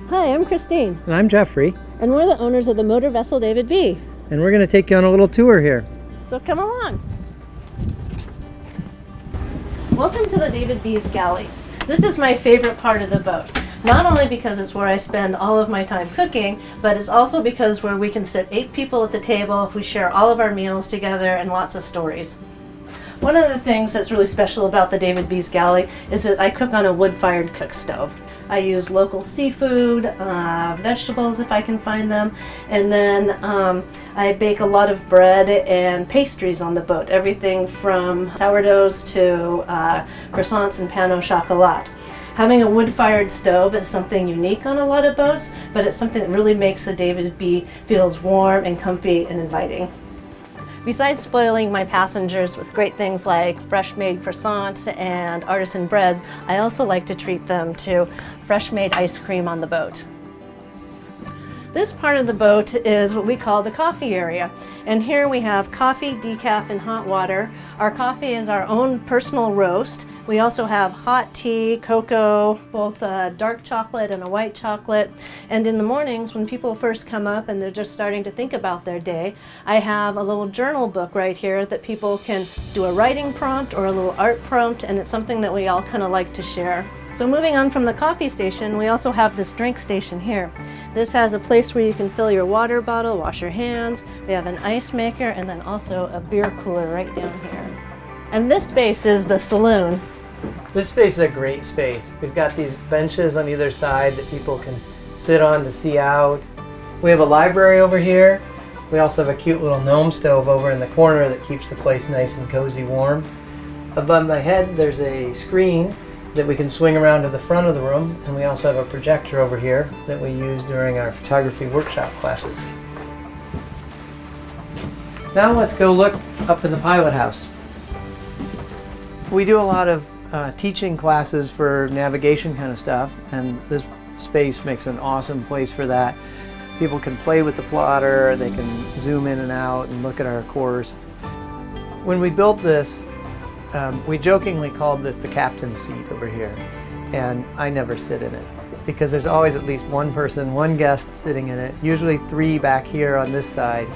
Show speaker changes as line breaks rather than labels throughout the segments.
Hi, I'm Christine.
And I'm Jeffrey.
And we're the owners of the motor vessel David B.
And we're going to take you on a little tour here.
So come along. Welcome to the David B's Galley. This is my favorite part of the boat. Not only because it's where I spend all of my time cooking, but it's also because where we can sit 8 people at the table, we share all of our meals together and lots of stories. One of the things that's really special about the David B's Galley is that I cook on a wood-fired cook stove. I use local seafood, vegetables if I can find them, and then I bake a lot of bread and pastries on the boat. Everything from sourdoughs to croissants and pain au chocolat. Having a wood-fired stove is something unique on a lot of boats, but it's something that really makes the David B feels warm and comfy and inviting. Besides spoiling my passengers with great things like fresh-made croissants and artisan breads, I also like to treat them to fresh-made ice cream on the boat. This part of the boat is what we call the coffee area. And here we have coffee, decaf, and hot water. Our coffee is our own personal roast. We also have hot tea, cocoa, both dark chocolate and a white chocolate. And in the mornings when people first come up and they're just starting to think about their day, I have a little journal book right here that people can do a writing prompt or a little art prompt, and it's something that we all kind of like to share. So moving on from the coffee station, we also have this drink station here. This has a place where you can fill your water bottle, wash your hands. We have an ice maker and then also a beer cooler right down here. And this space is the saloon.
This space is a great space. We've got these benches on either side that people can sit on to see out. We have a library over here. We also have a cute little gnome stove over in the corner that keeps the place nice and cozy warm. Above my head there's a screen that we can swing around to the front of the room, and we also have a projector over here that we use during our photography workshop classes. Now let's go look up in the pilot house. We do a lot of teaching classes for navigation kind of stuff, and this space makes an awesome place for that. People can play with the plotter, they can zoom in and out and look at our course. When we built this, we jokingly called this the captain's seat over here, and I never sit in it because there's always at least one person, one guest sitting in it, usually 3 back here on this side.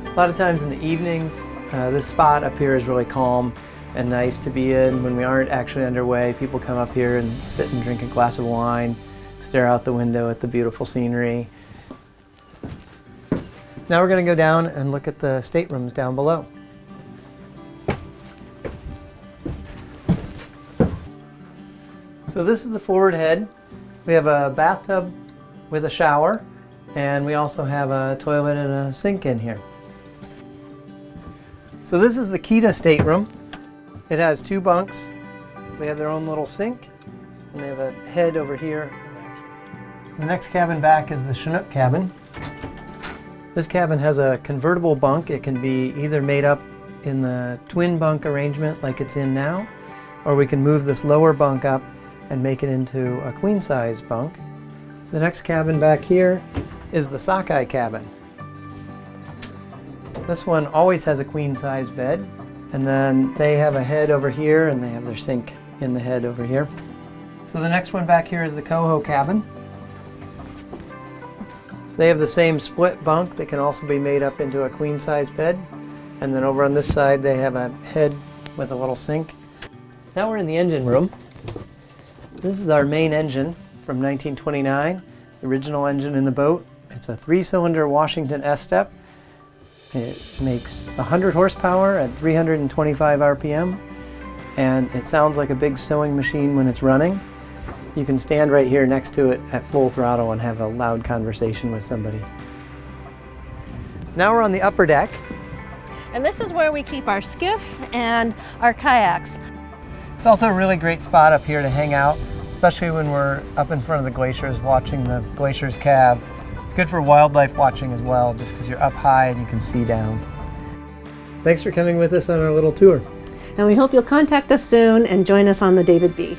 A lot of times in the evenings, this spot up here is really calm and nice to be in when we aren't actually underway. People come up here and sit and drink a glass of wine, stare out the window at the beautiful scenery. Now we're going to go down and look at the staterooms down below. So this is the forward head. We have a bathtub with a shower, and we also have a toilet and a sink in here. So this is the Kita stateroom. It has 2 bunks. They have their own little sink, and they have a head over here. The next cabin back is the Chinook cabin. This cabin has a convertible bunk. It can be either made up in the twin bunk arrangement like it's in now, or we can move this lower bunk up and make it into a queen size bunk. The next cabin back here is the sockeye cabin. This one always has a queen size bed, and then they have a head over here and they have their sink in the head over here. So the next one back here is the coho cabin. They have the same split bunk that can also be made up into a queen size bed, and then over on this side they have a head with a little sink. Now we're in the engine room. This is our main engine from 1929, the original engine in the boat. It's a 3-cylinder Washington S-step. It makes 100 horsepower at 325 RPM, and it sounds like a big sewing machine when it's running. You can stand right here next to it at full throttle and have a loud conversation with somebody. Now we're on the upper deck.
And this is where we keep our skiff and our kayaks.
It's also a really great spot up here to hang out, especially when we're up in front of the glaciers watching the glaciers calve. It's good for wildlife watching as well, just because you're up high and you can see down. Thanks for coming with us on our little tour.
And we hope you'll contact us soon and join us on the David B.